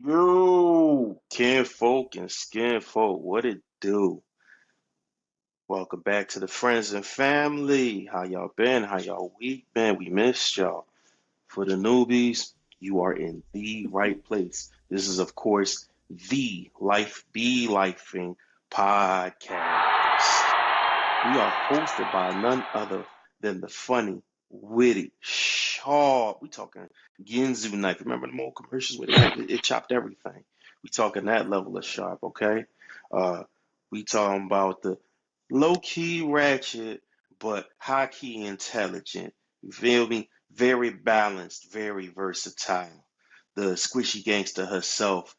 Yo, kinfolk and skinfolk, what it do? Welcome back to the friends and family. How y'all been? How y'all week been? We missed y'all. For the newbies, you are in the right place. This is, of course, the Life Be Lifing podcast. We are hosted by none other than the funny, witty, sharp. We talking Ginzu knife. Remember the old commercials where it chopped everything? We talking that level of sharp, okay? Uh, we talking about the low key ratchet, but high key intelligent. You feel me? Very balanced, very versatile. The squishy gangster herself,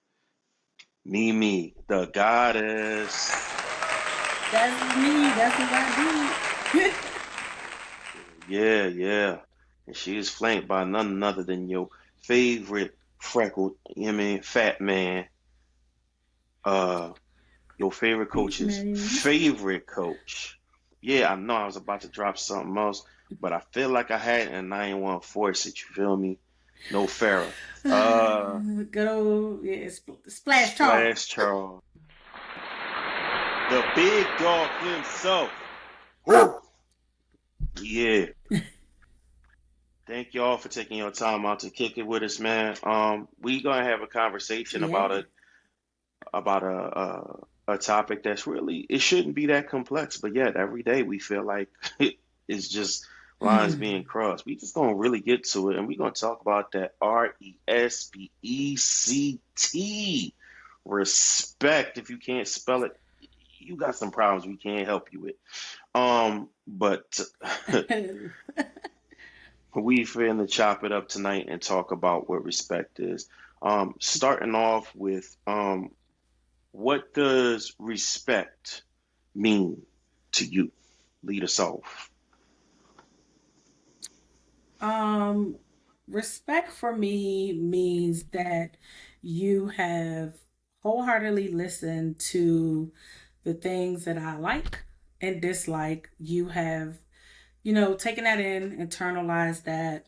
Mimi, the goddess. That's me. That's what I do. Yeah, yeah. And she is flanked by none other than your favorite freckled, fat man, uh, your favorite Peace, coach's man. favorite coach. Yeah, I know I was about to drop something else, but I feel like I had it and I ain't want to force it, you feel me? No Farrah. Uh, Good old splash Charles. Splash Charles. The big dog himself. Woo! Yeah. Thank y'all for taking your time out to kick it with us, man. We gonna have a conversation Yeah. about a topic that's really it shouldn't be that complex, but yet every day we feel like it's just lines being crossed. We just gonna really get to it, and we're gonna talk about that RESPECT. Respect. If you can't spell it, you got some problems we can't help you with. But we finna chop it up tonight and talk about what respect is. Starting off with what does respect mean to you? Lead us off. um, Respect for me means that you have wholeheartedly listened to the things that I like and dislike. You have, taken that in, internalized that,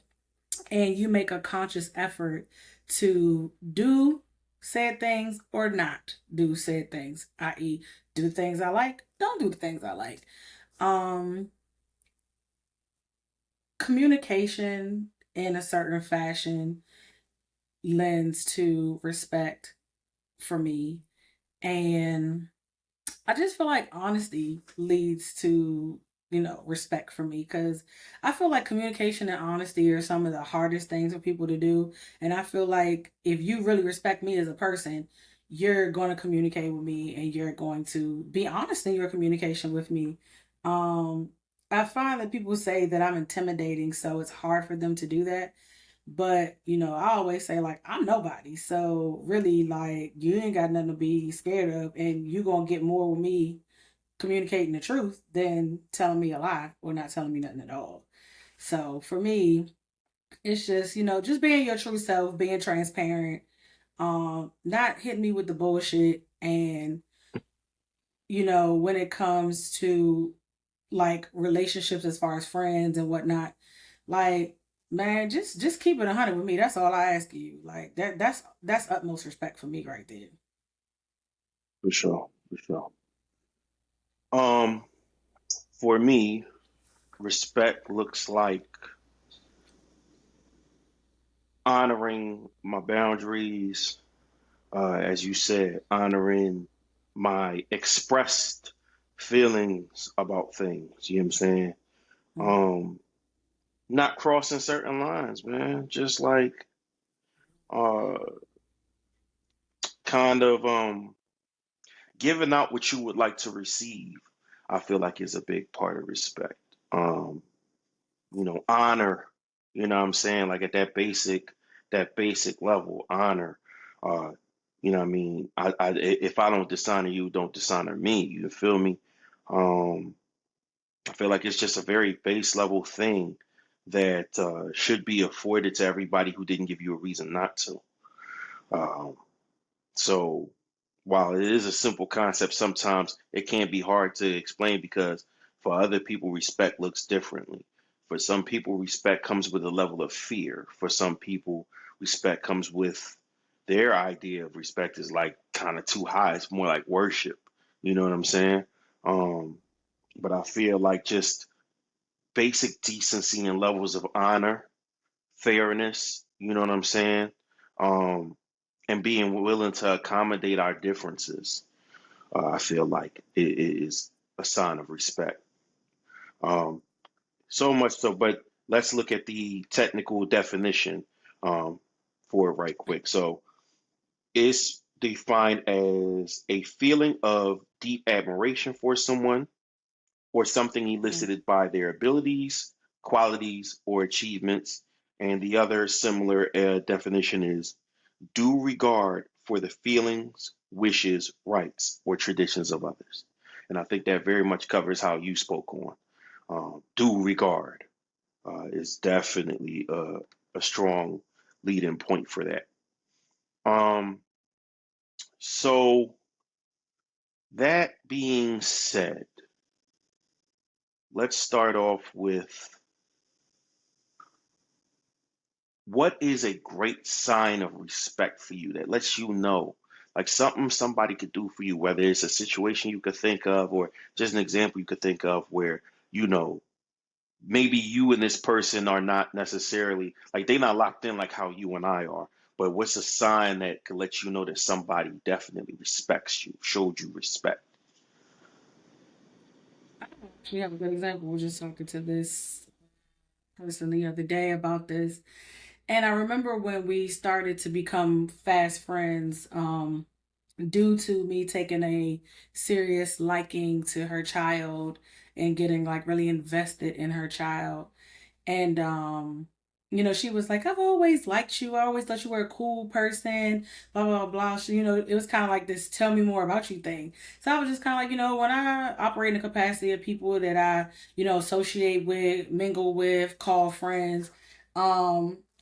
and you make a conscious effort to do said things or not do said things, i.e., do the things I like, don't do the things I like. Um, Communication in a certain fashion lends to respect for me. And I just feel like honesty leads to, respect for me because I feel like communication and honesty are some of the hardest things for people to do. And I feel like if you really respect me as a person, you're going to communicate with me and you're going to be honest in your communication with me. Um, I find that people say that I'm intimidating, so it's hard for them to do that. But, I always say, like, I'm nobody. So, really, like, you ain't got nothing to be scared of. And you going to get more with me communicating the truth than telling me a lie or not telling me nothing at all. So, for me, it's just, just being your true self, being transparent, not hitting me with the bullshit. And, when it comes to like relationships as far as friends and whatnot, like, man, just keep it 100 with me. That's all I ask you. Like that's utmost respect for me right there. For sure, for sure. Um, for me, respect looks like honoring my boundaries, as you said, honoring my expressed feelings about things. You know what I'm saying? Mm. Um, not crossing certain lines, man. Just like uh, kind of giving out what you would like to receive. I feel like is a big part of respect. Um, honor. You know what I'm saying? Like at that basic level, honor. Uh, what I mean? If I don't dishonor you, don't dishonor me. You feel me? Um, I feel like it's just a very base level thing that should be afforded to everybody who didn't give you a reason not to. Um, so while it is a simple concept, sometimes it can be hard to explain because for other people, respect looks differently. For some people, respect comes with a level of fear. For some people, respect comes with their idea of respect is like kind of too high. It's more like worship. You know what I'm saying? Um, but I feel like just basic decency and levels of honor, fairness, you know what I'm saying? Um, and being willing to accommodate our differences, I feel like it is a sign of respect. Um, so much so, but let's look at the technical definition um, for it right quick. So it's defined as a feeling of deep admiration for someone or something Mm. elicited by their abilities, qualities, or achievements. And the other similar definition is due regard for the feelings, wishes, rights, or traditions of others. And I think that very much covers how you spoke on. Due regard is definitely a strong lead-in point for that. Um, so that being said, let's start off with what is a great sign of respect for you that lets you know, like something somebody could do for you, whether it's a situation you could think of or just an example you could think of where, you know, maybe you and this person are not necessarily like they're not locked in like how you and I are. But what's a sign that could let you know that somebody definitely respects you, showed you respect? I actually have a good example. I was just talking to this person the other day about this. And I remember when we started to become fast friends, due to me taking a serious liking to her child and getting like really invested in her child. And she was like, I've always liked you. I always thought you were a cool person, blah blah blah. So, it was kind of like this tell me more about you thing. So I was just kind of like, when I operate in the capacity of people that I, associate with, mingle with, call friends,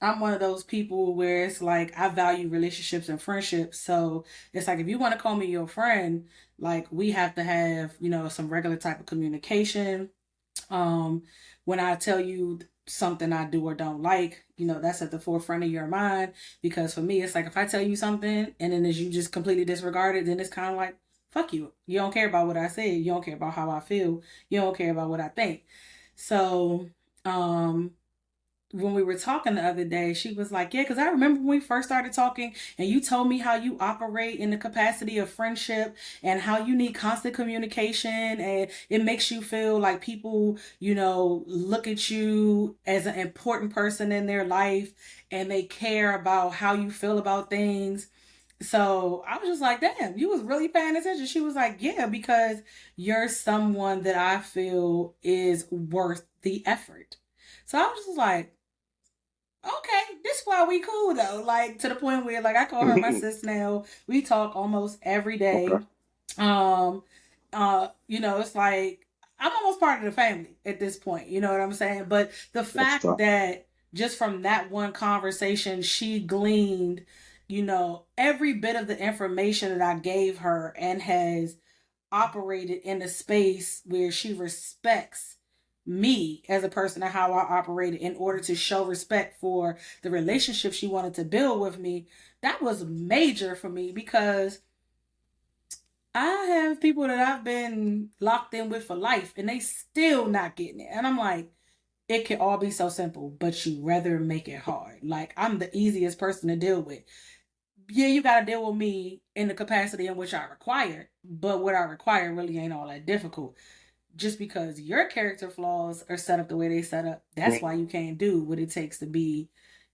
I'm one of those people where it's like I value relationships and friendships. So it's like if you want to call me your friend, like we have to have, some regular type of communication. um, when I tell you something I do or don't like, that's at the forefront of your mind. Because for me, it's like if I tell you something and then as you just completely disregard it, then it's kind of like, fuck you. You don't care about what I said. You don't care about how I feel. You don't care about what I think. So, um, when we were talking the other day, she was like, yeah, because I remember when we first started talking and you told me how you operate in the capacity of friendship and how you need constant communication and it makes you feel like people, look at you as an important person in their life and they care about how you feel about things. So I was just like, damn, you was really paying attention. She was like, yeah, because you're someone that I feel is worth the effort. So I was just like, okay, this why we cool though. Like to the point where like I call her my sis now. We talk almost every Okay, day. Um, it's like I'm almost part of the family at this point. You know what I'm saying? But the that's fact tough. that just from that one conversation, she gleaned, every bit of the information that I gave her and has operated in a space where she respects me as a person and how I operated in order to show respect for the relationship she wanted to build with me. That was major for me because I have people that I've been locked in with for life and they still not getting it. And I'm like, it can all be so simple, but you rather make it hard. Like I'm the easiest person to deal with. Yeah, you got to deal with me in the capacity in which I require, but what I require really ain't all that difficult. Just because your character flaws are set up the way they set up, that's why you can't do what it takes to be,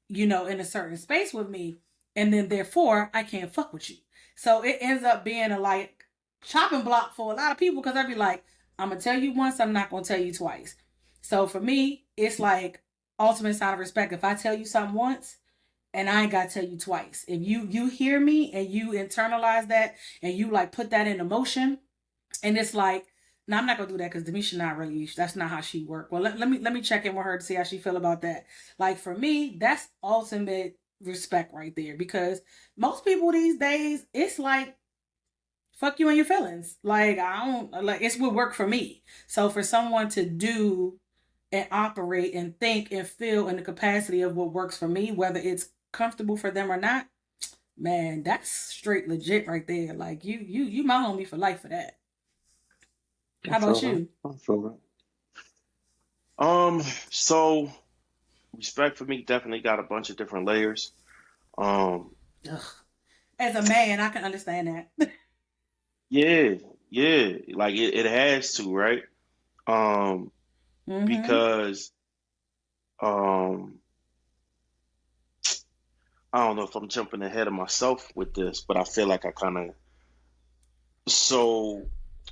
in a certain space with me. And then therefore, I can't fuck with you. So it ends up being a like chopping block for a lot of people because I'd be like, I'm gonna tell you once, I'm not gonna tell you twice. So for me, it's like ultimate sign of respect. If I tell you something once, and I ain't gotta tell you twice. If you hear me and you internalize that and you like put that in motion, and it's like, now I'm not gonna do that because Demisha not really. That's not how she work. Well, let me check in with her to see how she feel about that. Like for me, that's ultimate respect right there because most people these days, it's like fuck you and your feelings. Like I don't like it's what work for me. So for someone to do and operate and think and feel in the capacity of what works for me, whether it's comfortable for them or not, Man, that's straight legit right there. Like you my homie for life for that. I How about feel that. you? I feel that. So respect for me definitely got a bunch of different layers. Um, Ugh. As a man, I can understand that. yeah, yeah, like it has to, right? Um, Mm-hmm. because um, I don't know if I'm jumping ahead of myself with this, but I feel like I kind of so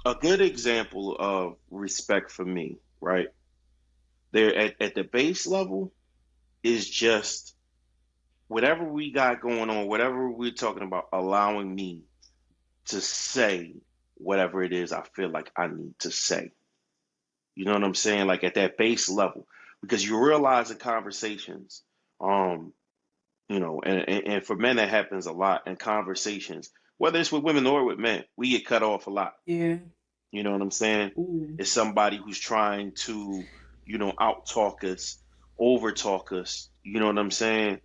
a good example of respect for me, right? There at the base level is just whatever we got going on, whatever we're talking about, allowing me to say whatever it is I feel like I need to say. You know what I'm saying? Like at that base level, because you realize in conversations, um, and for men that happens a lot in conversations, whether it's with women or with men, we get cut off a lot. Yeah. You know what I'm saying? Ooh. It's somebody who's trying to, out talk us, over talk us. You know what I'm saying?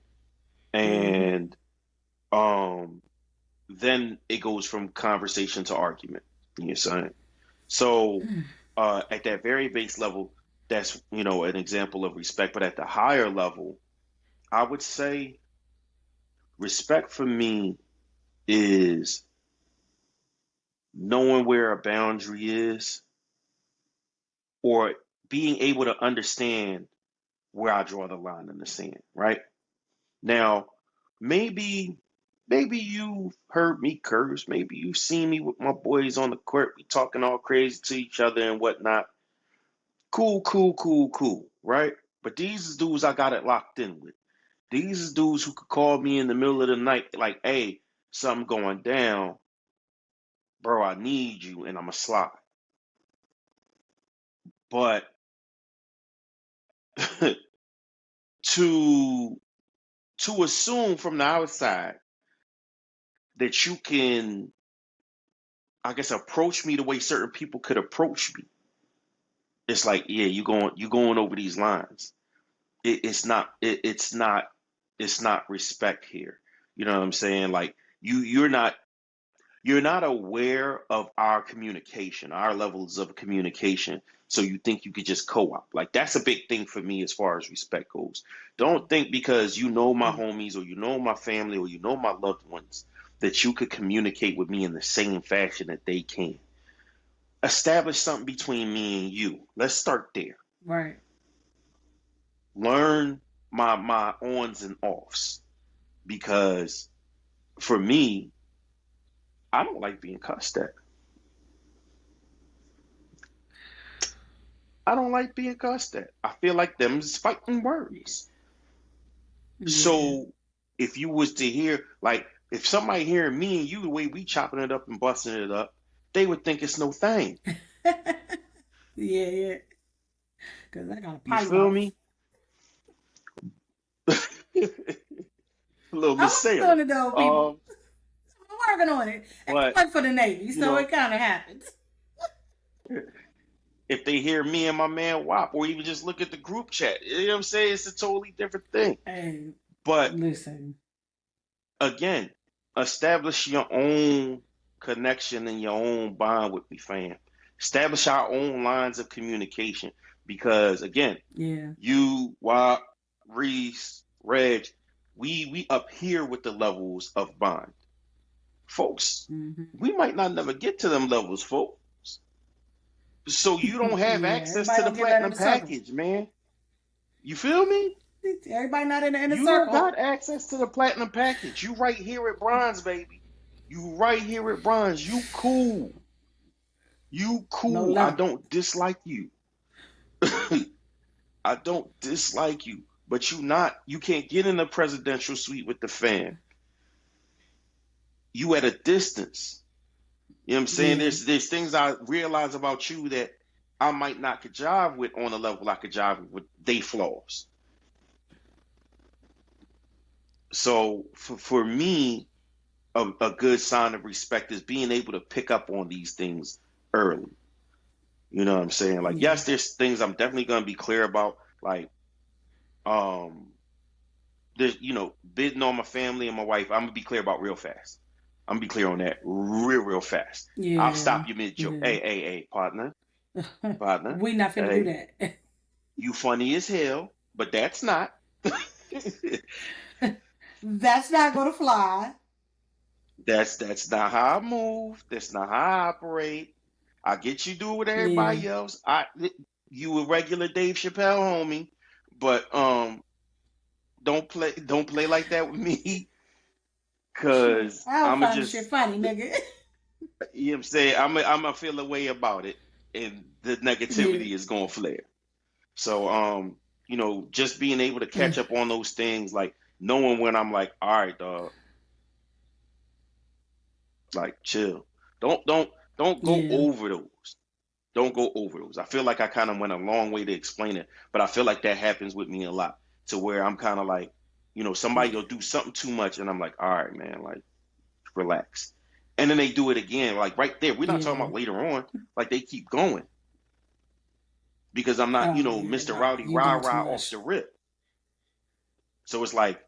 Mm-hmm. And um, then it goes from conversation to argument. You know what I'm saying? So at that very base level, that's an example of respect. But at the higher level, I would say respect for me is knowing where a boundary is or being able to understand where I draw the line in the sand, right? Now, maybe maybe you heard me curse, maybe you've seen me with my boys on the court, we talking all crazy to each other and whatnot. Cool, cool, cool, cool, right? But these is dudes I got it locked in with. These is dudes who could call me in the middle of the night like, hey, something going down, bro, I need you, and I'm a slide. But to assume from the outside that you can, I guess, approach me the way certain people could approach me, it's like, yeah, you going over these lines. It's not respect here. You know what I'm saying? Like you're not aware of our communication, our levels of communication. So you think you could just co-op. Like that's a big thing for me as far as respect goes. Don't think because you know my homies or you know my family or you know my loved ones that you could communicate with me in the same fashion that they can. Establish something between me and you. Let's start there. Right. Learn my ons and offs because for me, I don't like being cussed at. I don't like being cussed at. I feel like them is fighting words. Yeah. So if you was to hear, like, if somebody hearing me and you the way we chopping it up and busting it up, they would think it's no thing. Yeah, yeah. Cause I got a You potty feel mouth. me? Little I'm Miss working Sailor. on it though, people. Um, I'm working on it. but I work for the Navy, you so it know, kind of happens. if they hear me and my man WAP, or even just look at the group chat, you know what I'm saying? It's a totally different thing. And But listen, again, establish your own connection and your own bond with me, fam. Establish our own lines of communication because again, yeah. you, Wop, Reese, Reg, we up here with the levels of bond, folks. Hmm. We might not never get to them levels, folks. So you don't have Yeah, access everybody to the don't get that in platinum the circle. package, man. You feel me? Everybody not in the inner You don't circle. got access to the platinum package. You right here at bronze, baby. You right here at bronze. You cool. You No cool. I limit. don't dislike you. I don't dislike you. But you can't get in the presidential suite with the fam. You at a distance. You know what I'm saying? Yeah. There's things I realize about you that I might not could jive with on a level I could jive with they flaws. So for me, a good sign of respect is being able to pick up on these things early. You know what I'm saying? Like, Yeah. yes, there's things I'm definitely gonna be clear about. Like, um, there's, bidding on my family and my wife, I'm gonna be clear about real fast. I'm gonna be clear on that real fast. I'll Yeah. stop you mid joke. Yeah. Hey, partner, partner. We not finna do Hey, that. you funny as hell, but that's not. That's not gonna fly. That's not how I move. That's not how I operate. I get you do it with Yeah. everybody else. You a regular Dave Chappelle homie, but don't play like that with me, Shit. cause I don't I'ma find the shit just funny, nigga. you know what I'm saying, I'm gonna feel a way about it, and the Yeah. negativity is gonna flare. So just being able to catch up on those things, like knowing when I'm like, all right, dog, like chill. Don't go Yeah. over those. Don't go over those. I feel like I kind of went a long way to explain it, but I feel like that happens with me a lot, to where I'm kind of like, somebody Yeah. will do something too much, and I'm like, all right, man, like relax. And then they do it again, like right there. We're not talking Yeah. about later on. Like they keep going because I'm not, Oh yeah. Mr. Nah, Rowdy you rah doing too rah off much. the rip. So it's like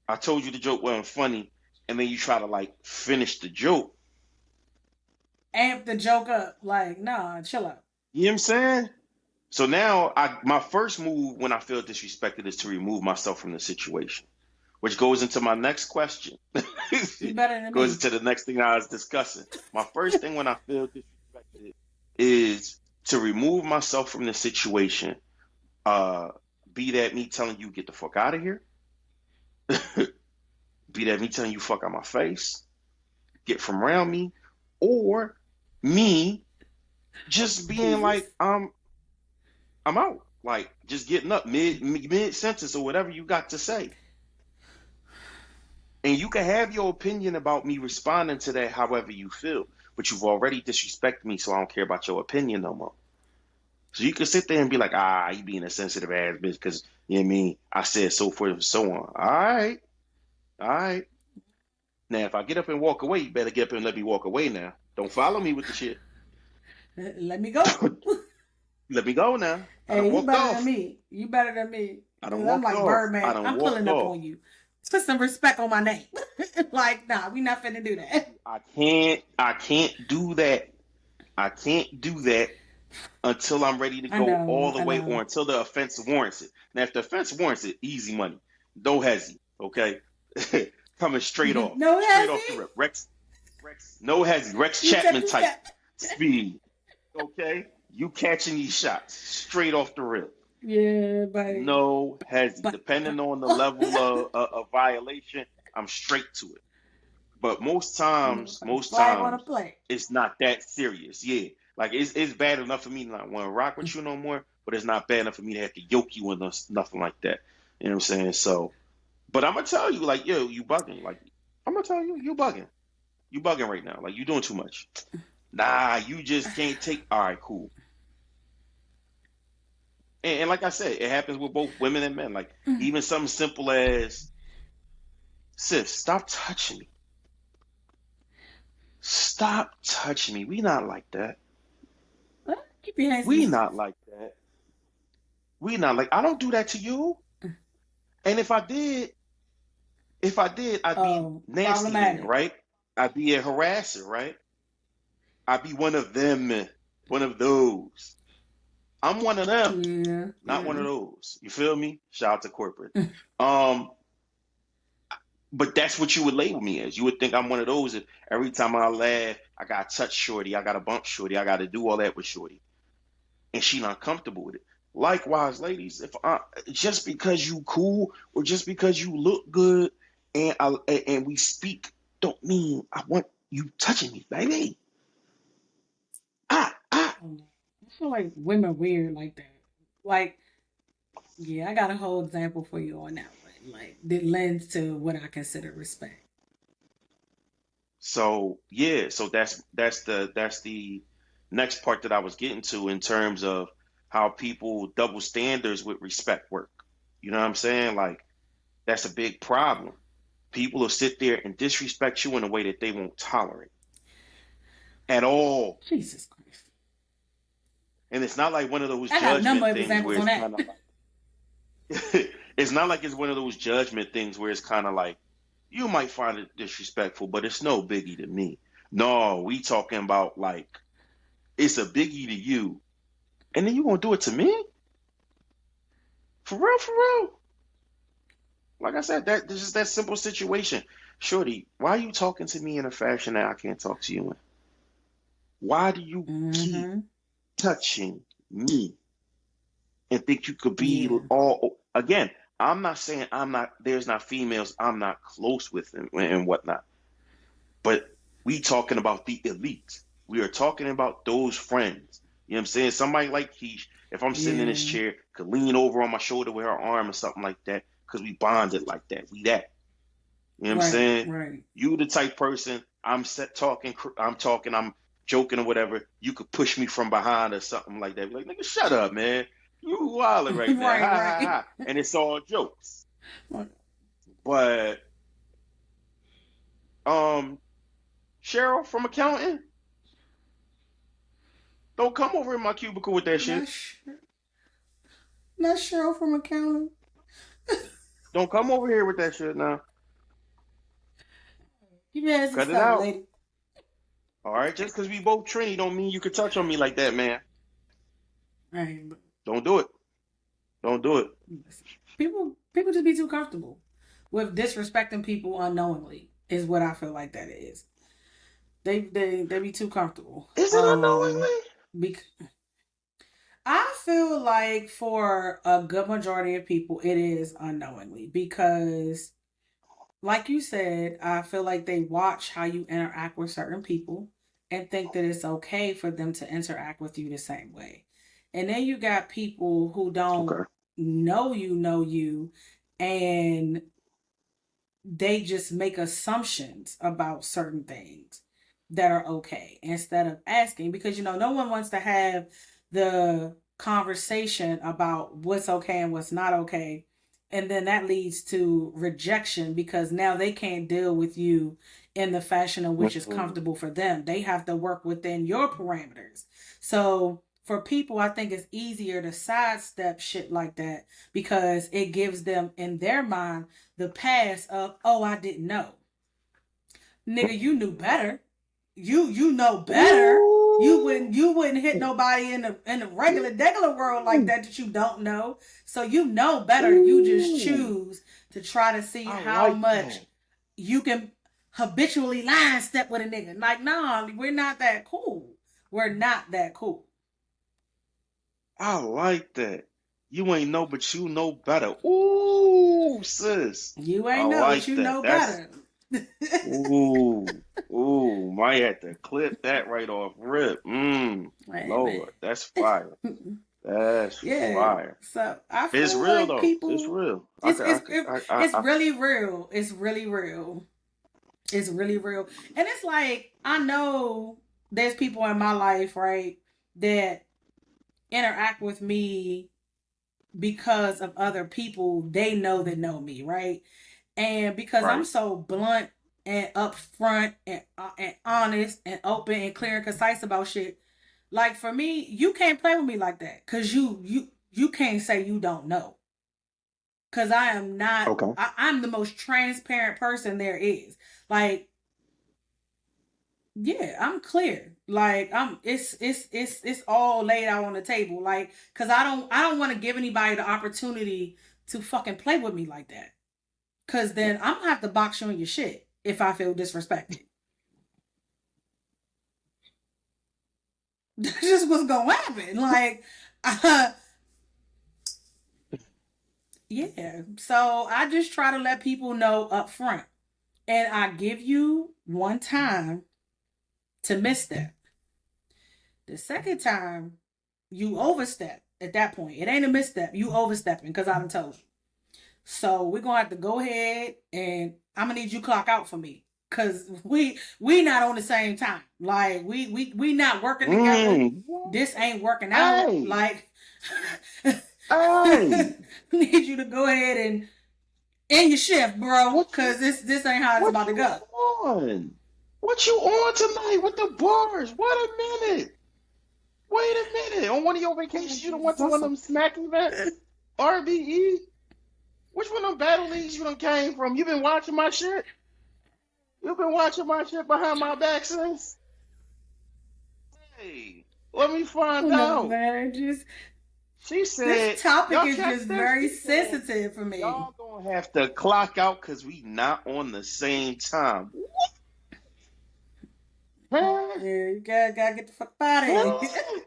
I told you the joke wasn't funny, and then you try to like finish the joke. Amp the joke up. Like, nah, chill out. You know what I'm saying? So now my first move when I feel disrespected is to remove myself from the situation, which goes into my next question. You better than Goes me. into the next thing I was discussing. My first thing when I feel disrespected is to remove myself from the situation. Uh, be that me telling you get the fuck out of here. Be that me telling you fuck out my face. Get from around me, or me just being like Jesus. I'm out. Like just getting up mid sentence or whatever you got to say. And you can have your opinion about me responding to that however you feel, but you've already disrespected me, so I don't care about your opinion no more. So you can sit there and be like, you being a sensitive ass bitch because, you know what I mean, I said so forth and so on. All right, all right. Now, if I get up and walk away, you better get up and let me walk away now. Don't follow me with the shit. Let me go. Let me go now. I done Hey, you walked better than off. me. You better than me. I done Cause I'm walked like off. I Birdman. done I'm walked pulling up off. on you. Put some respect on my name. Like, nah, we not finna do that. I can't do that. I can't do that until I'm ready to I go all know, the I way, or know. until the offense warrants it. Now, if the offense warrants it, easy money. No hezzy, okay? Coming No straight off the hezzy. rip. Rex, no hezzy. Rex You Chapman take the type step. speed, okay? You catching these shots straight off the rip. Yeah, buddy. No hezzy. But Depending on the level of violation, I'm straight to it. But most times, most flag on a times, play. it's not that serious. Yeah, like it's bad enough for me to not want to rock with you no more, but it's not bad enough for me to have to yoke you in nothing like that. You know what I'm saying? So, but I'm gonna tell you, like, yo, you bugging. Like, I'm gonna tell you, you bugging. You bugging right now. Like, you doing too much. Nah, you just can't take. All right, cool. And like I said, it happens with both women and men. Like, even something simple as, sis, stop touching me. Stop touching me. We not like that. Keep your hands to We yourself. not like that. We not like, I don't do that to you. And if I did, I'd be Oh, nasty then, problematic. right? I'd be a harasser, right? I'd be one of them, one of those. I'm one of them, Yeah, not one yeah. of those. You feel me? Shout out to corporate. Um, but that's what you would label me as. You would think I'm one of those that every time I laugh, I gotta touch Shorty, I gotta bump Shorty, I gotta do all that with Shorty, and she not comfortable with it. Likewise, ladies, if just because you cool or just because you look good and we speak, don't mean I want you touching me, baby. Ah. I feel like women weird like that. Like, yeah, I got a whole example for you on that one. Like, that lends to what I consider respect. So yeah, so that's the next part that I was getting to in terms of how people double standards with respect work. You know what I'm saying? Like that's a big problem. People will sit there and disrespect you in a way that they won't tolerate at all. Jesus Christ. And it's not like one of those I got a number judgment of things where examples on it's that. kind of like It's not like it's one of those judgment things where it's kind of like you might find it disrespectful, but it's no biggie to me. No, we talking about like it's a biggie to you, and then you gonna do it to me? For real, for real. Like I said, that this is that simple situation. Shorty, why are you talking to me in a fashion that I can't talk to you in? Why do you keep Mm-hmm. touching me and think you could be Yeah. all again? I'm not saying I'm not. There's not females I'm not close with and whatnot. But we talking about the elite. We are talking about those friends. You know what I'm saying? Somebody like Keish, if I'm sitting in this Yeah. chair, could lean over on my shoulder with her arm or something like that, because we bonded like that. We that. You know what I'm Right. saying? Right. You the type person, I'm set talking, I'm joking or whatever. You could push me from behind or something like that. Be like, nigga, shut up, man. You wildin' right now. Right. Ha ha Right. ha. And it's all jokes. But um Cheryl from accounting, don't come over in my cubicle with that shit. Not sure. Not Cheryl from accounting. Don't come over here with that shit now. You ask Cut it yourself, out. lady. All right, just because we both Trini don't mean you could touch on me like that, man. Right. Don't do it. Don't do it. People just be too comfortable with disrespecting people unknowingly. Is what I feel like that is. They be too comfortable. Is it unknowingly? Bec- I feel like for a good majority of people, it is unknowingly because, like you said, I feel like they watch how you interact with certain people and think that it's okay for them to interact with you the same way. And then you got people who don't Okay. know you, and they just make assumptions about certain things that are okay instead of asking, because no one wants to have the conversation about what's okay and what's not okay, and then that leads to rejection because now they can't deal with you in the fashion in which is Mhm. comfortable for them. They have to work within your parameters. So for people, I think it's easier to sidestep shit like that because it gives them in their mind the pass of, oh, I didn't know. Nigga, you knew better. You know better. Ooh. You wouldn't hit nobody in the regular world like Ooh. that you don't know. So you know better. You just Ooh. choose to try to see I how like much that. you can habitually line step with a nigga. Like, nah, we're not that cool. We're not that cool. I like that. You ain't know, but you know better. Ooh, sis. You I ain't know, but like you that. know That's better. ooh. Ooh. Might have to clip that right off rip. Hey, Lord, that's fire. man. That's Yeah. fire. So I It's feel real like though. It's people, real. I it's could. I it's could. it, it's really real. It's really real. It's really real. And it's like I know there's people in my life, right, that interact with me because of other people they know that know me, right? And because I'm Right. so blunt and upfront and honest and open and clear and concise about shit, like for me, you can't play with me like that because you can't say you don't know because I am not. Okay. I'm the most transparent person there is. Like, yeah, I'm clear. Like, it's all laid out on the table. Like, because I don't want to give anybody the opportunity to fucking play with me like that. Because then I'm gonna have to box you on your shit if I feel disrespected. That's just what's gonna happen. Like, uh, yeah. So I just try to let people know up front. And I give you one time to misstep. The second time, you overstep at that point. It ain't a misstep. You overstepping because I done told you. So we're gonna have to go ahead and I'm gonna need you clock out for me. Cause we not on the same time. Like we not working together. What? This ain't working out. Hey. Like Hey. need you to go ahead and end your shift, bro. What Cause you? this ain't how it's What about to you go. on? What you on tonight with the bars? Wait a minute. Wait a minute. On one of your vacations, you don't went to one of them smack events? RBE? Which one of them battle leagues you done came from? You been watching my shit? You been watching my shit behind my back since? Hey, let me find No, out. man, just She this said, topic y'all is catch just this? very She said, sensitive for me. y'all gonna have to clock out because we not on the same time. Huh? Yeah, you gotta get the fuck out of here. Huh?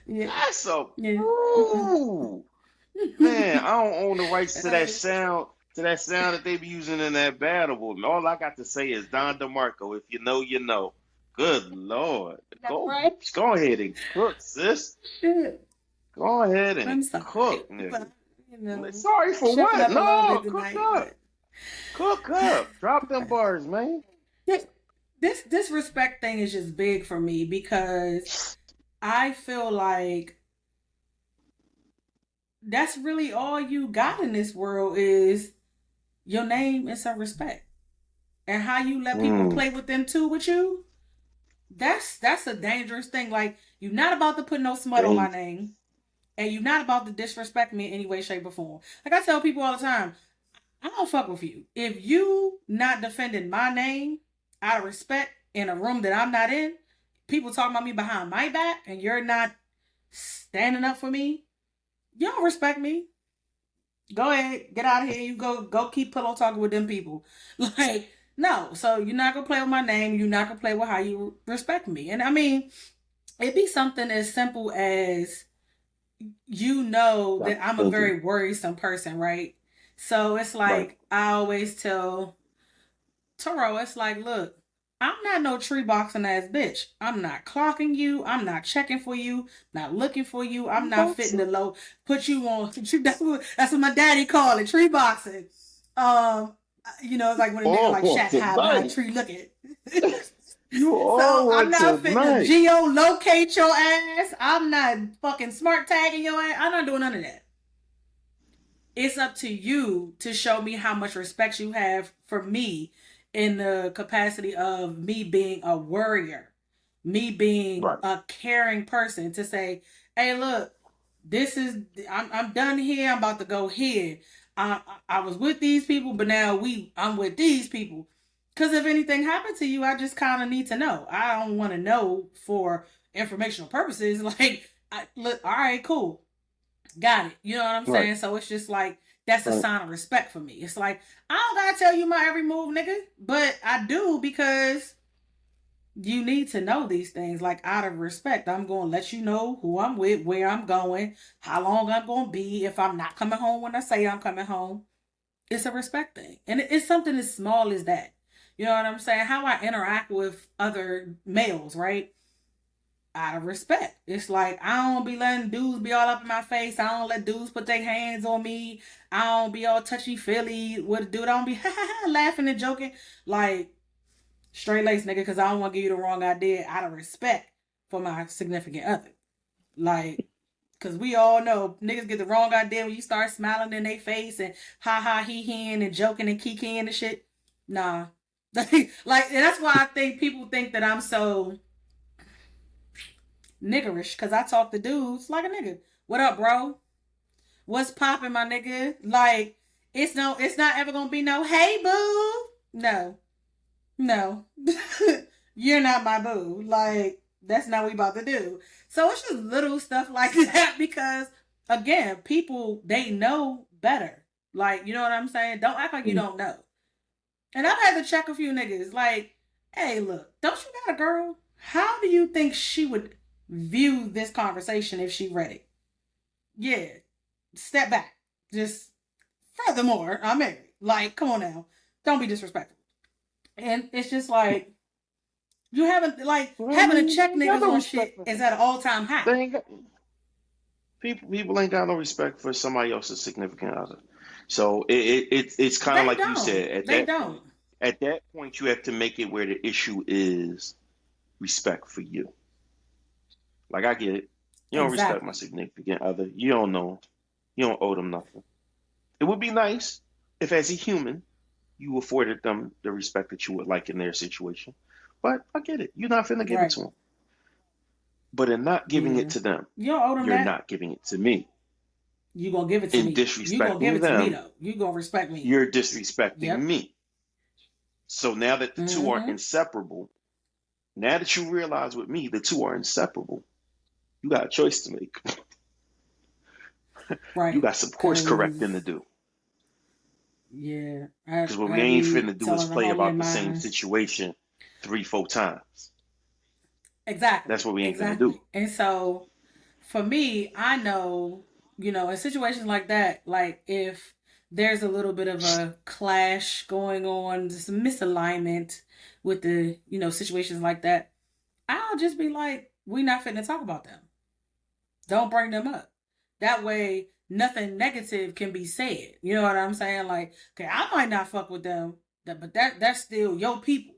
Yeah, That's a yeah. ooh. Man, I don't own the rights Hey, to that sound that they be using in that battle. All I got to say is Don DeMarco. If you know, you know. Good Lord. that's right. Go ahead and cook, sis. Shit. Go ahead and I'm cook, sorry, nigga. but Sorry for tripping what? up a little bit No, cook tonight. up. But Cook up. Drop them bars, man. this this respect thing is just big for me because I feel like that's really all you got in this world is your name and some respect, and how you let people Mm, play with them too with you. That's a dangerous thing. Like, you're not about to put no smut on my thank name, and you're not about to disrespect me in any way, shape, or form. Like I tell people all the time, I don't fuck with you. If you not defending my name out of respect in a room that I'm not in, people talking about me behind my back, and you're not standing up for me, you don't respect me. Go ahead, get out of here. You go keep pillow talking with them people. Like, no. So you're not gonna play with my name. You're not gonna play with how you respect me. And I mean, it'd be something as simple as, you know you. that I'm a Thank you. very worrisome person, right? So it's Right. like I always tell Toro, it's like, look, I'm not no tree boxing ass bitch. I'm not clocking you. I'm not checking for you. Not looking for you. I'm not fitting the Boxing. low. Put you on. That's what my daddy called it. Tree boxing. It's like when a nigga like Oh, Shaq high behind a tonight. tree looking. You So all I'm want not fitting to tonight. geolocate your ass. I'm not fucking smart tagging your ass. I'm not doing none of that. It's up to you to show me how much respect you have for me in the capacity of me being a worrier, me being Right. a caring person, to say, hey, look, this is, I'm done here. I'm about to go here. I was with these people, but now I'm with these people. Because if anything happened to you, I just kind of need to know. I don't want to know for informational purposes. Like, look, all right, cool. Got it. You know what I'm Right. saying? So it's just like, that's a Right. sign of respect for me. It's like, I don't gotta tell you my every move, nigga, but I do, because you need to know these things. Like, out of respect, I'm gonna let you know who I'm with, where I'm going, how long I'm gonna be, if I'm not coming home when I say I'm coming home. It's a respect thing, and it's something as small as that. You know what I'm saying? How I interact with other males, right? Out of respect. It's like, I don't be letting dudes be all up in my face. I don't let dudes put their hands on me. I don't be all touchy feely with a dude. I don't be laughing and joking. Like, straight lace, nigga, because I don't want to give you the wrong idea, out of respect for my significant other. Like, because we all know niggas get the wrong idea when you start smiling in their face and ha ha he heing and joking and kikiing and shit. Nah. Like, and that's why I think people think that I'm so niggerish, because I talk to dudes like a nigga. What up, bro? What's popping, my nigga? Like, it's not ever gonna be no, hey, boo. No, no, you're not my boo. Like, that's not what we about to do. So it's just little stuff like that, because again, people, they know better. Like, you know what I'm saying? Don't act like you Mm. don't know. And I've had to check a few niggas. Like, hey, look, don't you got a girl? How do you think she would view this conversation if she read it? Yeah, step back. Just, furthermore, I'm married. Like, come on now. Don't be disrespectful. And it's just like, you haven't, like, Well, I having to mean, check you ain't got niggas no on respect shit for is at an all time high. they ain't got people ain't got no respect for somebody else's significant other. So it's kind of They like you don't. said. They don't. At that point, you have to make it where the issue is respect for you. Like I get it. You don't respect my Exactly. significant other. You don't know. You don't owe them nothing. It would be nice if, as a human, you afforded them the respect that you would like in their situation. But I get it. You're not finna give it Right. to them. But in not giving it Yeah. to them, You don't owe them you're that. not giving it to me. You gonna give it to In me. You gonna give disrespecting it to me them, though. You gonna respect me. you're disrespecting Yep. me. So now that the two are Mm-hmm. inseparable, now that you realize with me, the two are inseparable, you got a choice to make. You Right. got some course Cause correcting to do. yeah, Because what we I ain't be finna do is telling the play homie about of the same mine. situation three, four times. That's Exactly. what we ain't finna do. Exactly. And so for me, I know, in situations like that, like if there's a little bit of a clash going on, some misalignment with the, situations like that, I'll just be like, we not finna talk about them. Don't bring them up. That way, nothing negative can be said. You know what I'm saying? Like, okay, I might not fuck with them, but that's still your people.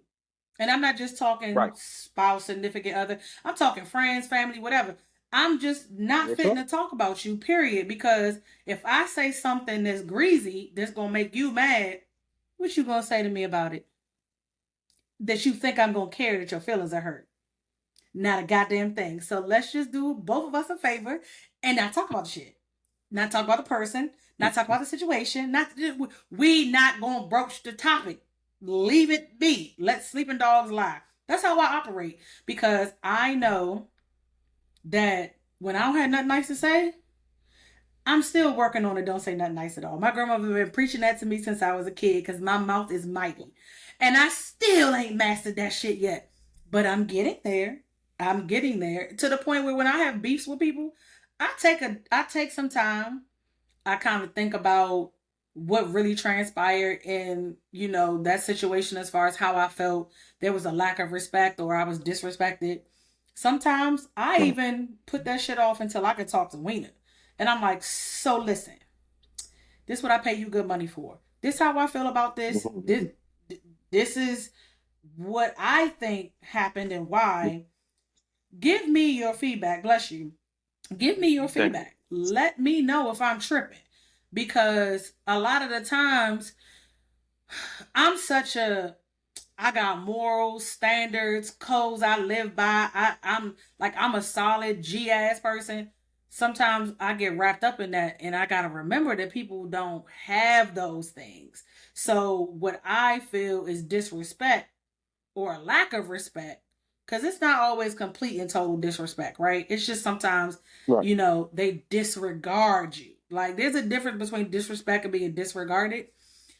And I'm not just talking Right. spouse, significant other. I'm talking friends, family, whatever. I'm just not Real fitting talk. to talk about you, period. Because if I say something that's greasy, that's gonna make you mad, what you gonna say to me about it? That you think I'm gonna care that your feelings are hurt? Not a goddamn thing. So let's just do both of us a favor and not talk about the shit. Not talk about the person. Not talk about the situation. Not we not gonna broach the topic. Leave it be. Let sleeping dogs lie. That's how I operate because I know that when I don't have nothing nice to say, I'm still working on it. Don't say nothing nice at all. My grandmother been preaching that to me since I was a kid because my mouth is mighty, and I still ain't mastered that shit yet. But I'm getting there. I'm getting there to the point where when I have beefs with people, I take some time. I kind of think about what really transpired in that situation as far as how I felt there was a lack of respect or I was disrespected. Sometimes I even put that shit off until I could talk to Weena. And I'm like, so listen, this is what I pay you good money for. This is how I feel about this. This is what I think happened and why. Give me your feedback. Bless you. Give me your Thank you. feedback. Let me know if I'm tripping. Because a lot of the times I'm such a I got morals, standards, codes I live by. I'm a solid G ass person. Sometimes I get wrapped up in that and I gotta remember that people don't have those things. So what I feel is disrespect or a lack of respect, because it's not always complete and total disrespect, right? It's just sometimes, Right. they disregard you. Like there's a difference between disrespect and being disregarded.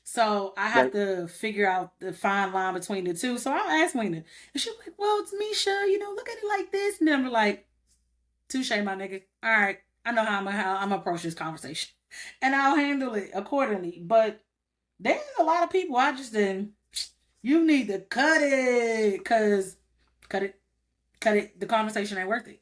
So I have Right. to figure out the fine line between the two. So I'll ask Lena. And she's like, well, it's Misha, look at it like this. And then I'm like, touche, my nigga. All right. I know how I'm approach this conversation. And I'll handle it accordingly. But there's a lot of people I just didn't. You need to cut it. Cause cut it. Cut it. The conversation ain't worth it.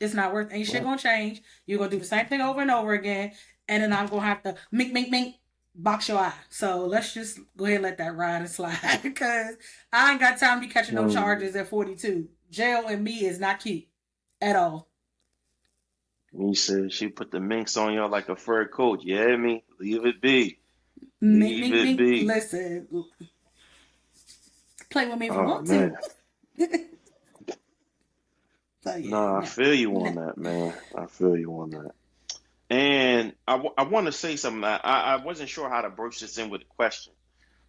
It's not worth. Ain't shit Right. gonna change. You're gonna do the same thing over and over again, and then I'm gonna have to mink mink mink box your eye. So let's just go ahead and let that ride and slide because I ain't got time to be catching no Mm. charges at 42. Jail and me is not cute at all. Me said she put the minks on y'all like a fur coat. You hear me? Leave it be. Mink Leave mink it mink. be. Listen, play with me if you Oh want to. man. So yeah, No, I no, feel you no. on that, man. I feel you on that. And I want to say something. I wasn't sure how to broach this in with a question,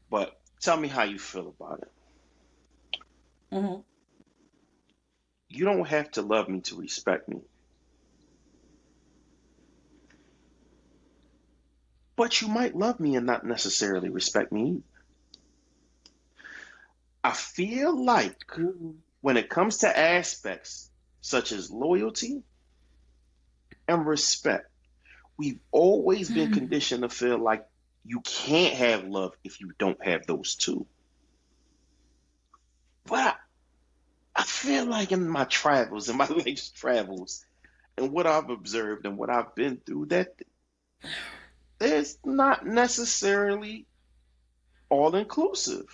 but tell me how you feel about it. Mm-hmm. You don't have to love me to respect me, but you might love me and not necessarily respect me. I feel like Ooh. when it comes to aspects such as loyalty and respect, we've always been conditioned to feel like you can't have love if you don't have those two. But I feel like in my travels, in my life's travels, and what I've observed and what I've been through, that there's not necessarily all inclusive.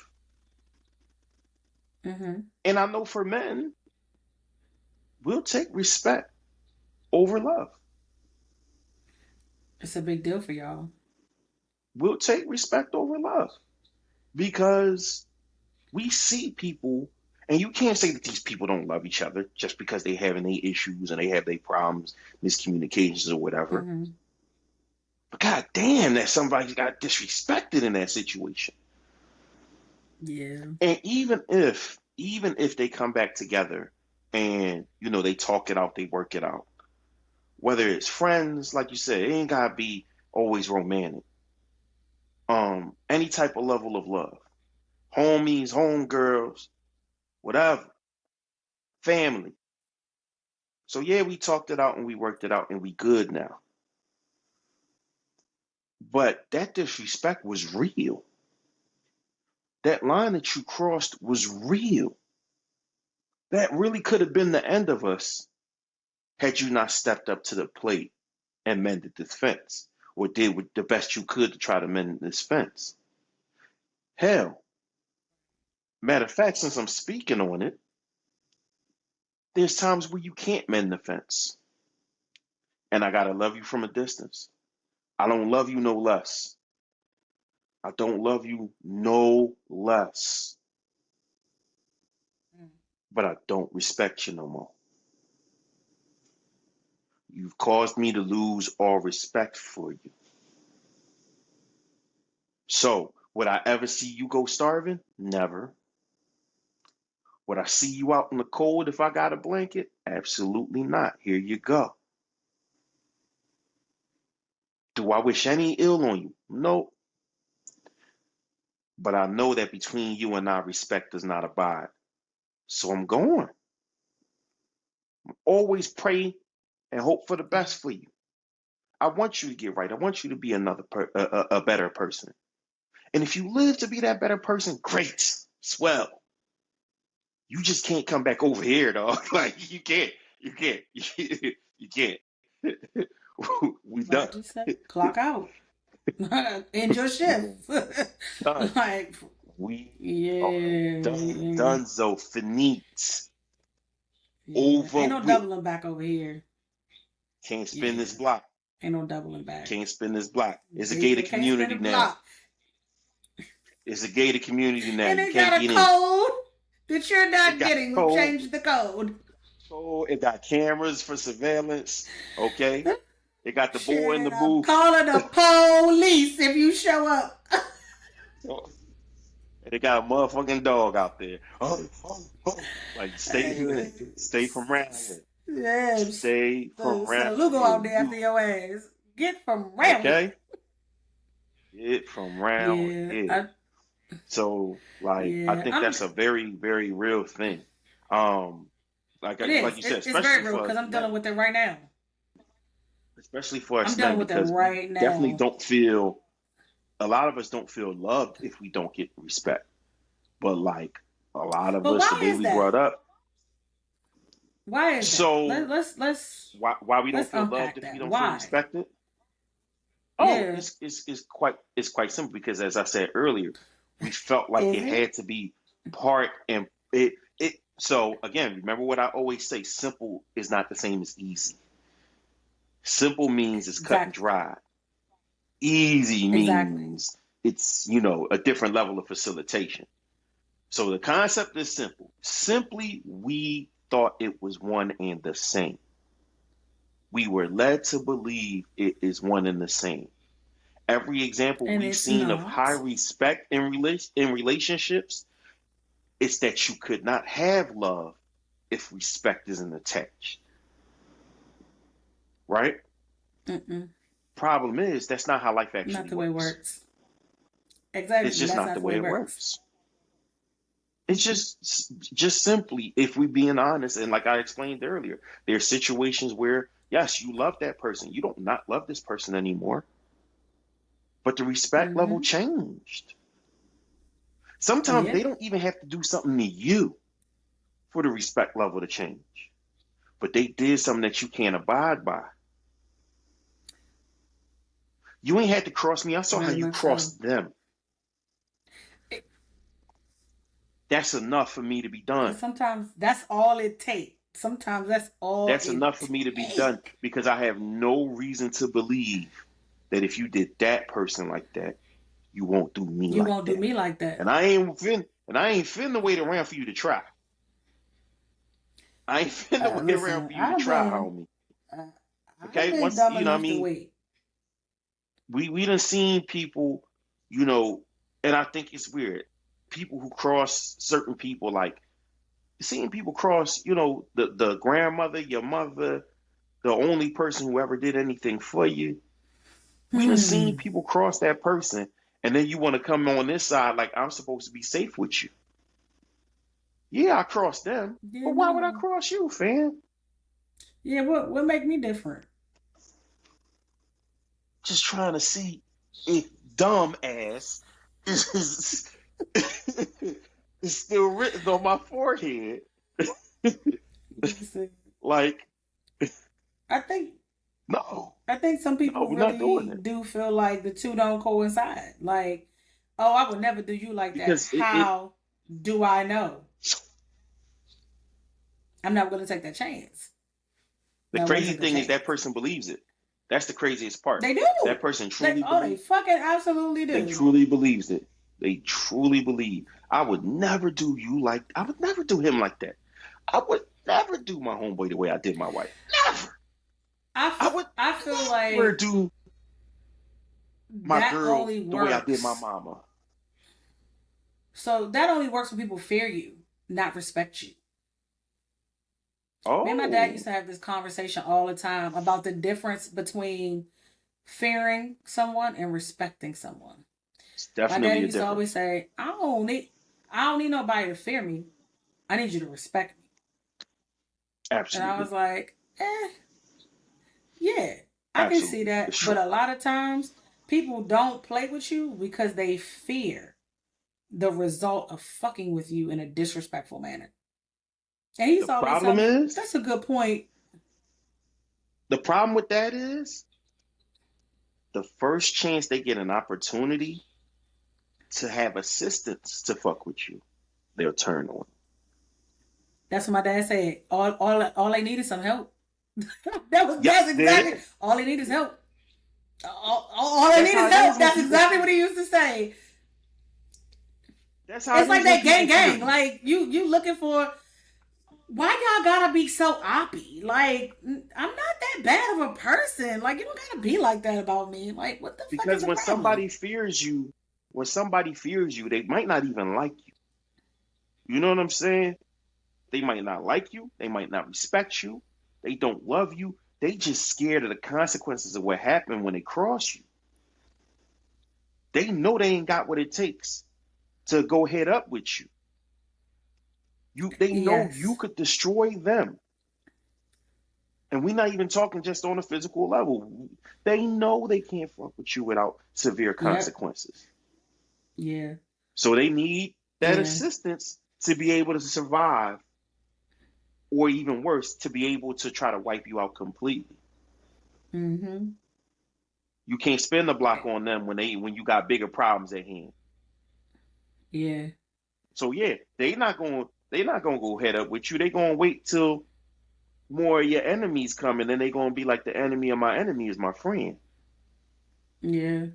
Mm-hmm. And I know for men, we'll take respect over love. It's a big deal for y'all. We'll take respect over love because we see people, and you can't say that these people don't love each other just because they having their issues and they have their problems, miscommunications or whatever. Mm-hmm. But god damn that somebody got disrespected in that situation. Yeah. And even if they come back together and they talk it out, they work it out. Whether it's friends, like you said, it ain't gotta be always romantic. Any type of level of love. Homies, homegirls, whatever. Family. So yeah, we talked it out and we worked it out and we good now. But that disrespect was real. That line that you crossed was real. That really could have been the end of us had you not stepped up to the plate and mended this fence, or did with the best you could to try to mend this fence. Hell, matter of fact, since I'm speaking on it, there's times where you can't mend the fence. And I gotta love you from a distance. I don't love you no less. I don't love you no less. Mm. But I don't respect you no more. You've caused me to lose all respect for you. So, would I ever see you go starving? Never. Would I see you out in the cold if I got a blanket? Absolutely not. Here you go. Do I wish any ill on you? No. But I know that between you and I, respect does not abide. So I'm going. Always pray and hope for the best for you. I want you to get right. I want you to be a better person. And if you live to be that better person, great, swell. You just can't come back over here, dog. Like you can't, you can't, you can't. We Like I done. just said, clock out. End your shift. We done. Like, We are yeah, done. yeah, Donezo. Finite. yeah. Over Ain't no with. doubling back over here. Can't spin this Yeah, block. ain't no doubling back. Can't spin this block. It's a They gated can't spin community the now. block. It's a gated community now. And You they can't got a get in. code that you're It not got getting. We've code. changed the code. It got cameras for surveillance. Okay. It got the boy in the Shit, I'm booth. calling the police if you show up. And they got a motherfucking dog out there. Like stay from around here. Yeah, Stay from send a around Lugo here. out there after your ass. Get from around here. Okay? Get from around Yeah, here. So like I think I'm. that's a very, very real thing. Um It like is. you said, It's very especially real for because us I'm men. dealing with it right now. Especially for I'm us dealing men, with it because we right definitely now. don't feel a lot of us don't feel loved if we don't get respect. But like a lot of But us, the why way is we brought that? up, Why is that? so why we don't Let's feel loved unpack if we that. don't feel Why? respected? Oh, Yeah. it's quite simple because as I said earlier, we felt like Is it it? had to be part and it so again, remember what I always say, simple is not the same as easy. Simple means it's cut and Exactly. dry. Easy Exactly. means it's, a different level of facilitation. So the concept is simple. Simply, we thought it was one and the same. We were led to believe it is one and the same. Every example And we've it's seen of high not. respect in relationships is that you could not have love if respect isn't attached, right? Mm-mm. Problem is, that's not how life Not actually the way it works. works. It's Exactly. just That's not not the the way way it it works. works. It's just simply, if we being honest, and like I explained earlier, there are situations where yes, you love that person. You don't not love this person anymore, but the respect level Mm-hmm. changed. Sometimes Yeah. they don't even have to do something to you for the respect level to change, but they did something that you can't abide by. You ain't had to cross me. I saw how Very you much so. crossed them. That's enough for me to be done. Because sometimes that's all it takes. Sometimes that's all That's it enough for me to be done takes. because I have no reason to believe that if you did that person like that, you won't do me You like won't do that. me like that. And I ain't finna wait around for you to try. I ain't finna wait around Listen, for you to try, homie. uh, I've Okay? been Once dumb you know what I enough to mean, wait. we done seen people, you know, and I think it's weird. People who cross certain people, like seeing people cross, the grandmother, your mother, the only person who ever did anything for you. We done seen Hmm. people cross that person, and then you want to come on this side like I'm supposed to be safe with you. Yeah, I crossed them, Yeah, but why would I no. cross you, fam? Yeah, what make me different? Just trying to see if dumb ass is, is still written on my forehead. Listen, Like, I think no, I think some no, people we're not doing really it do feel like the two don't coincide. Like, oh, I would never do you like that. because it How do I know? I'm not going to take that chance. the No, I wouldn't crazy take the thing is that chance. person believes it. That's the craziest part. They That do. person truly They believes. fucking absolutely They do. truly believes it. They truly believe. I would never do you like. I would never do him like that. I would never do my homeboy the way I did my wife. Never. I would I feel never like do my that girl only the way I did my works. mama. So that only works when people fear you, not respect you. Me and my dad used Oh, to have this conversation all the time about the difference between fearing someone and respecting someone. it's My daddy definitely a used to always difference. say, I don't need nobody to fear me. I need you to respect me. And I was Absolutely. like, yeah, I can see Absolutely. that. It's But true. a lot of times people don't play with you because they fear the result of fucking with you in a disrespectful manner. And he The used to always tell problem me, is, that's a good point. the problem with that is the first chance they get an opportunity to have assistance to fuck with you, they'll turn on. That's what my dad said. All they need is some help. Yep, That's there it exactly is. all they need is help. All they That's need how is it is help. when That's people exactly feel. what he used to say. That's how It's it like is when that gang people fear gang. you. Like you looking for why y'all gotta be so oppy? Like I'm not that bad of a person. Like you don't gotta be like that about me. Like what the fuck is Because the problem? when somebody fears you, they might not even like you. You know what I'm saying? They might not like you. They might not respect you. They don't love you. They just scared of the consequences of what happened when they cross you. They know they ain't got what it takes to go head up with you. They know you Yes. could destroy them. And we're not even talking just on a physical level. They know they can't fuck with you without severe Yep. consequences. Yeah. So they need that And assistance to be able to survive, or even worse, to be able to try to wipe you out completely. mm-hmm. You can't spend the block on them when you got bigger problems at hand. Yeah. So yeah, they not gonna go head up with you. They gonna wait till more of your enemies come, and then they gonna be like the enemy of my enemy is my friend. Yeah.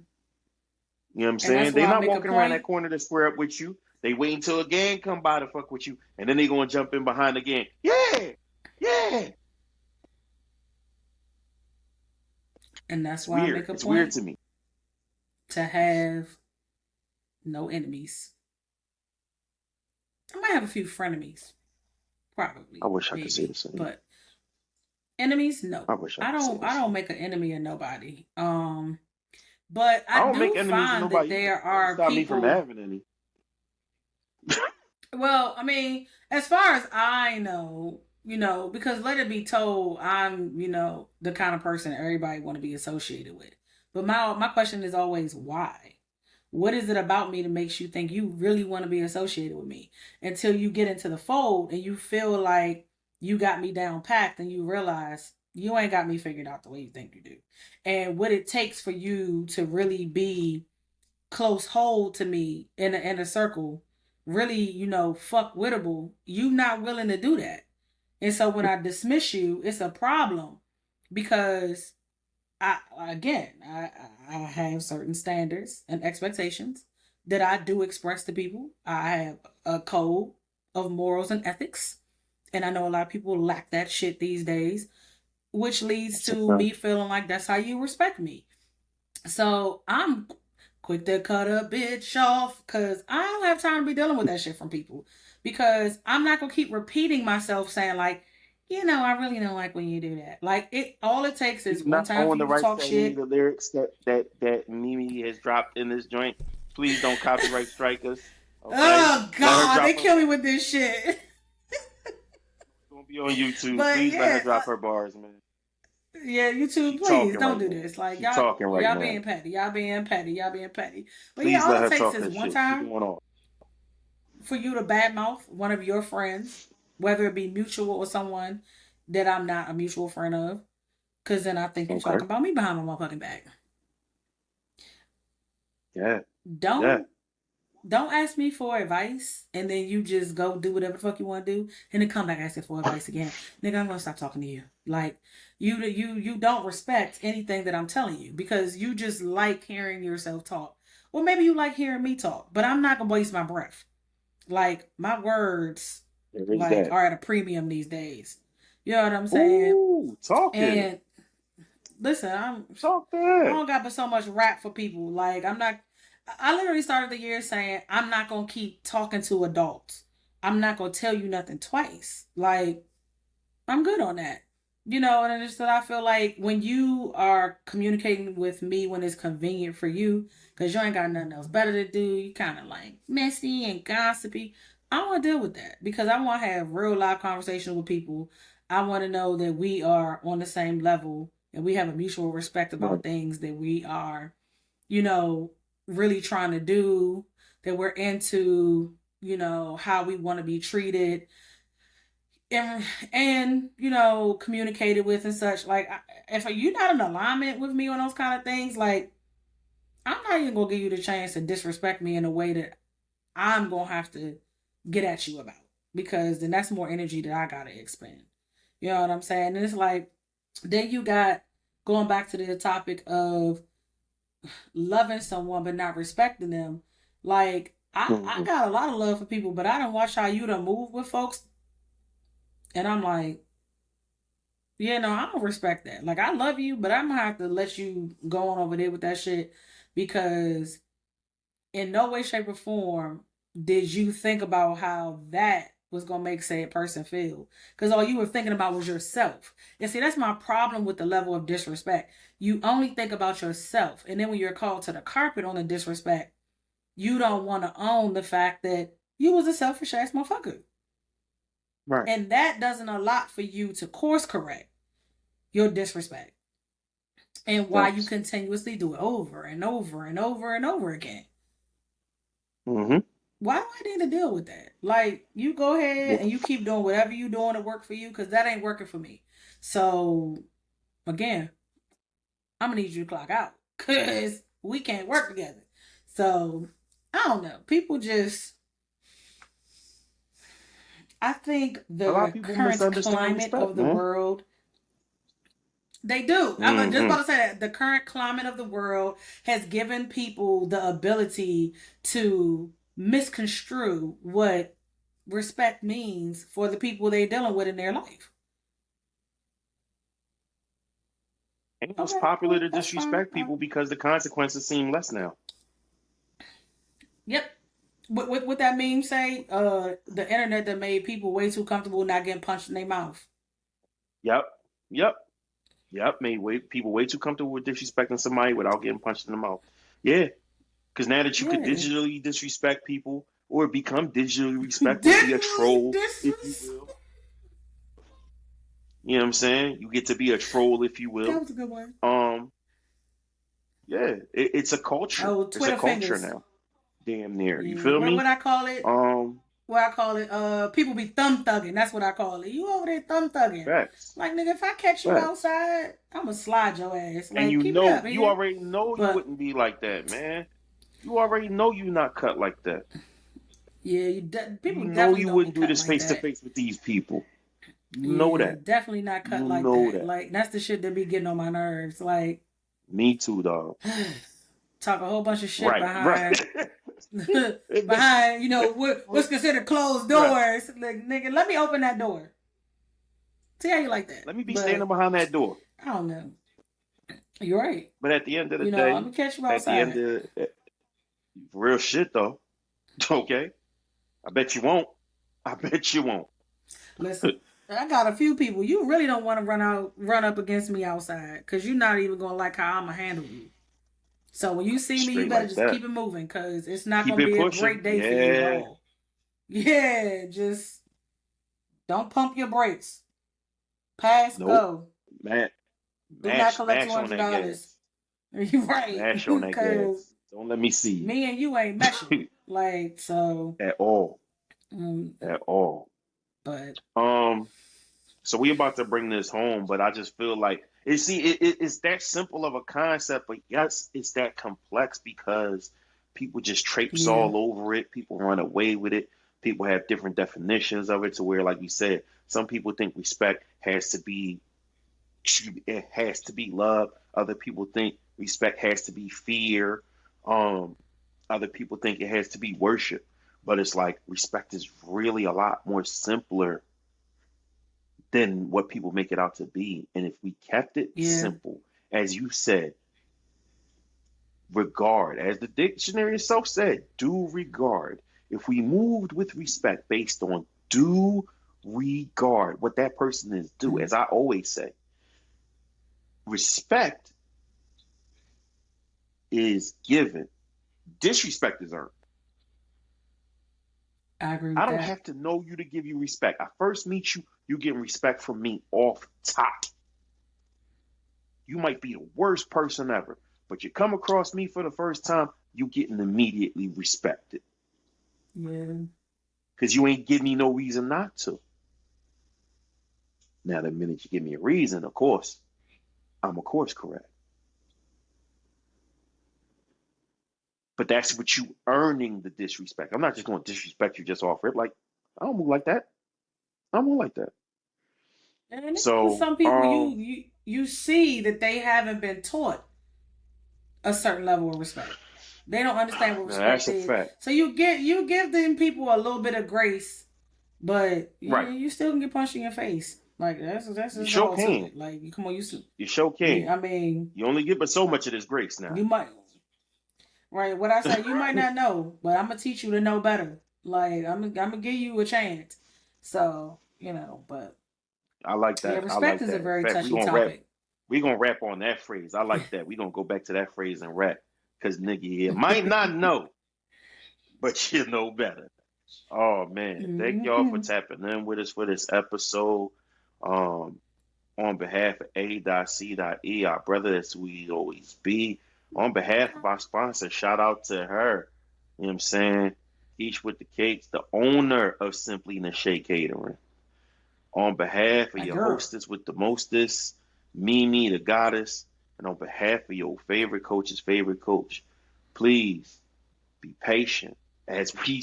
You know what I'm And saying? that's They why I not make a walking around that point. corner to square up with you. They wait until a gang come by to fuck with you, and then they gonna jump in behind the gang. Yeah, yeah. And that's It's why I weird. make a It's weird point to me. to have no enemies. I might have a few frenemies, I probably, wish I could say the maybe, same. but enemies, no. I wish I could say the I don't same. make an enemy of nobody. But I I don't make do enemies of find that nobody either. there Doesn't are stop me from people. having any. Well, I mean, as far as I know, because let it be told, I'm, the kind of person everybody want to be associated with. But my question is always why? What is it about me that makes you think you really want to be associated with me? Until you get into the fold and you feel like you got me down packed and you realize you ain't got me figured out the way you think you do. And what it takes for you to really be close hold to me in a circle, really, fuck wittable, you not willing to do that. And so when I dismiss you, it's a problem because I have certain standards and expectations that I do express to people. I have a code of morals and ethics, and I know a lot of people lack that shit these days, which leads That's a to fact. me feeling like that's how you respect me. So I'm quick to cut a bitch off because I don't have time to be dealing with that shit from people. Because I'm not gonna keep repeating myself saying like, I really don't like when you do that. Like all it takes Do is one not time for own the you to rights talk to any of shit. the lyrics that Mimi has dropped in this joint. Please don't copyright strike us. Okay, Oh let her God, they drop her kill me bars. with this shit. It's gonna be on YouTube. But Please let her yeah, drop her bars, man. yeah, YouTube, She please talking don't right do now. this. Like She talking right y'all now. being petty, y'all being petty, y'all being petty. But yeah, Please all let it her takes talk is her one shit. She time going off. for you to badmouth one of your friends, whether it be mutual or someone that I'm not a mutual friend of, because then I think you Okay. talking about me behind my motherfucking back. Yeah. Yeah. Don't don't ask me for advice and then you just go do whatever the fuck you want to do and then come back asking for advice again. Nigga, I'm gonna stop talking to you. Like you don't respect anything that I'm telling you because you just like hearing yourself talk. Well, maybe you like hearing me talk, but I'm not gonna waste my breath. Like my words There is like that. are at a premium these days. You know what I'm saying? Ooh, talk it. And listen, Talk I that. don't got but so much rap for people. Like I'm not. I literally started the year saying I'm not gonna keep talking to adults. I'm not gonna tell you nothing twice. Like I'm good on that. And it's that I feel like when you are communicating with me when it's convenient for you, because you ain't got nothing else better to do, you kind of like messy and gossipy. I want to deal with that because I want to have real live conversations with people. I want to know that we are on the same level and we have a mutual respect Right. about things that we are, you know, really trying to do, that we're into, how we want to be treated and communicated with and such. Like if you're not in alignment with me on those kind of things, like I'm not even gonna give you the chance to disrespect me in a way that I'm gonna have to get at you about, because then that's more energy that I gotta expend. You know what I'm saying? And it's like then you got going back to the topic of loving someone but not respecting them. Like I Hmm. got a lot of love for people, but I don't watch how you done move with folks, and I'm like, yeah, no, I don't respect that. Like, I love you, but I'm gonna have to let you go on over there with that shit because in no way, shape, or form did you think about how that was gonna make said person feel. Because all you were thinking about was yourself. And see, that's my problem with the level of disrespect. You only think about yourself. And then when you're called to the carpet on the disrespect, you don't want to own the fact that you was a selfish ass motherfucker. Right. And that doesn't allow for you to course correct your disrespect and why you Facts. continuously do it over and over and over and over again. Hmm. Why do I need to deal with that? Like, you go ahead Yeah. and you keep doing whatever you doing to work for you because that ain't working for me. So, again, I'm going to need you to clock out because we can't work together. So, I don't know. People just, I think A lot of the people current misunderstand climate respect, of the man. world. They do. I'm just Hmm. about to say that the current climate of the world has given people the ability to misconstrue what respect means for the people they're dealing with in their life. And it's Okay, popular well, to that's fine. disrespect people because the consequences seem less now. Yep. What that meme say? The internet that made people way too comfortable not getting punched in their mouth. Yep. Yep. Yep. Made people way too comfortable with disrespecting somebody without getting punched in the mouth. Yeah. Because now that you could Yeah. digitally disrespect people or become digitally respectful, be a Digitally troll, if you will. You know what I'm saying? You get to be a troll, if you That will. was a good one. Um, yeah, it's a culture. Oh, It's a Twitter culture fingers. now. Damn near. You Yeah. feel What me? I call it? Um, What I call it, people be thumb thugging. That's what I call it. You over there thumb thugging. facts. Like, nigga, if I catch you Facts. outside, I'ma slide your ass. And Like, keep it up, you nigga. already know you But wouldn't be like that, man. You already know you not cut like that. yeah, You people know definitely you don't be wouldn't do cut this like face to that. face with these people. You know Yeah, that. definitely not cut You like know that. that. Like, that's the shit that be getting on my nerves. Like, Me too, dog. talk a whole bunch of shit Right, right. behind behind, what's considered closed Right. doors. Like, nigga, let me open that door. See how you like that. Let me be standing But behind that door. I don't know. You're right. But at the end of the I'm day, gonna catch you at the end outside. of real shit though, okay, I bet you won't. I bet you won't. Listen, I got a few people. You really don't want to run up against me outside, because you're not even gonna like how I'm gonna handle you. So when you see me, you Straight better like just that. keep it moving, because it's not Keep gonna it be a pushing. great day for you at Yeah. all. Yeah, just don't pump your brakes. Pass, Nope. go. Man, Do not collect two mash on hundred that dollars. gas. You're right, Mash on that because gas. Don't let me see me and you ain't meshing. you. Like so, At all. um, At all. but Um, so we about to bring this home, but I just feel like it's that simple of a concept, but yes, it's that complex because people just traipse yeah, all over it. People run away with it. People have different definitions of it to where, like you said, some people think respect has to be it has to be love. Other people think respect has to be fear. Um, Other people think it has to be worship. But it's like respect is really a lot more simpler than what people make it out to be. And if we kept it yeah, simple, as you said, regard, as the dictionary itself said, due regard. If we moved with respect based on due regard, what that person is due, mm, as I always say, respect is given, disrespect is earned. I agree I with don't that. have to know you to give you respect. I first meet you, you getting respect from me off top. You might be the worst person ever, but you come across me for the first time, you getting immediately respected Yeah, because you ain't give me no reason not to. Now, the minute you give me a reason, of course, I'm of course correct. But that's what you earning the disrespect. I'm not just going to disrespect you just off rip. Like, I don't move like that. I don't move like that. and then So, some people you see that they haven't been taught a certain level of respect. They don't understand what now respect that's a is. fact. So you give them people a little bit of grace, but Right. you still can get punched in your face. Like that's You just the sure whole to can. it. Like come on, You sure can. I mean, You only get but so much of this grace now. you might right. What I say, you might not know, but I'm gonna teach you to know better. Like I'm gonna give you a chance. So but I like yeah, that. I respect like is a that. In very fact, touchy topic. we gonna rap on that phrase. I like that. We gonna go back to that phrase and rap. Cause nigga here might not know, but you know better. Oh man. Thank y'all for Hmm. tapping in with us for this episode. Um on behalf of A.C.E, our brother as we always be. On behalf of our sponsor, shout out to her. You know what I'm saying? Each with the cakes, the owner of Simply Nashay Catering. On behalf of A your girl. hostess with the mostest, Mimi the goddess, and on behalf of your favorite coach's favorite coach, please be patient. As we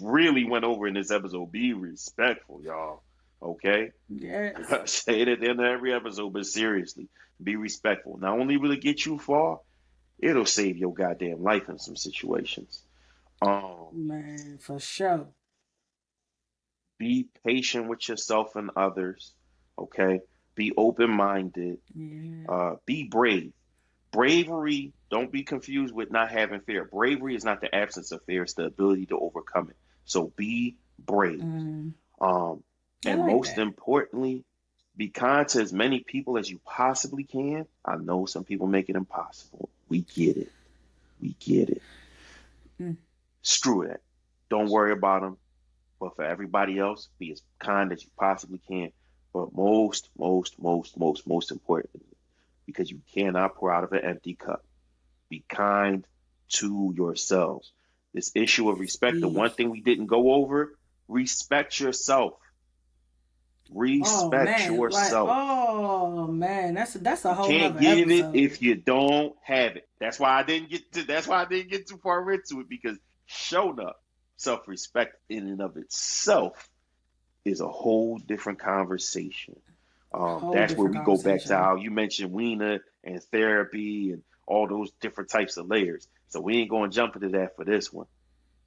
really went over in this episode, be respectful, y'all. Okay? Yes. I say it at the end of every episode, but seriously, be respectful. Not only will it get you far, it'll save your goddamn life in some situations. Um, Man, for sure. be patient with yourself and others. Okay? Be open minded. Yeah. Be brave. Bravery, don't be confused with not having fear. Bravery is not the absence of fear, it's the ability to overcome it. So be brave. Mm, Um, I and like most that. importantly, be kind to as many people as you possibly can. I know some people make it impossible. We get it. We get it. Mm, Screw it. Don't worry about them. But for everybody else, be as kind as you possibly can. But most importantly, because you cannot pour out of an empty cup, be kind to yourselves. This issue of that's respect, the one big. thing we didn't go over, respect yourself. Oh Respect man, yourself. that's a You whole can't nother give it episode. if you don't have it. That's why I didn't get too far into it because showing up, self-respect in and of itself is a whole different conversation. Whole That's where different we go back to conversation. how you mentioned Weena and therapy and all those different types of layers. So we ain't going to jump into that for this one.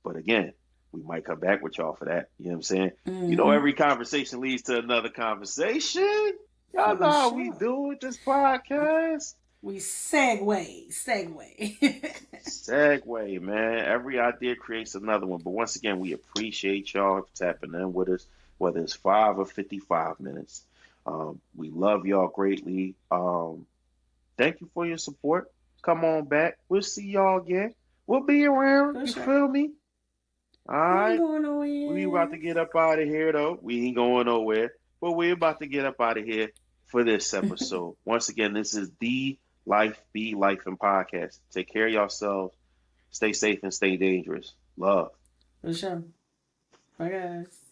But again, we might come back with y'all for that. You know what I'm saying? You know, Mm-hmm. every conversation leads to another conversation. Y'all know For how we sure. do with this podcast. We segue. Segway, man. Every idea creates another one. But once again, we appreciate y'all for tapping in with us, whether it's 5 or 55 minutes. We love y'all greatly. Thank you for your support. Come on back. We'll see y'all again. We'll be around. For You sure. feel me? All We ain't right. going We about nowhere. to get up out of here, though. We ain't going nowhere. But we're about to get up out of here for this episode. Once again, this is the Life Be Life and Podcast. Take care of yourselves. Stay safe and stay dangerous. Love. For sure. Bye, guys.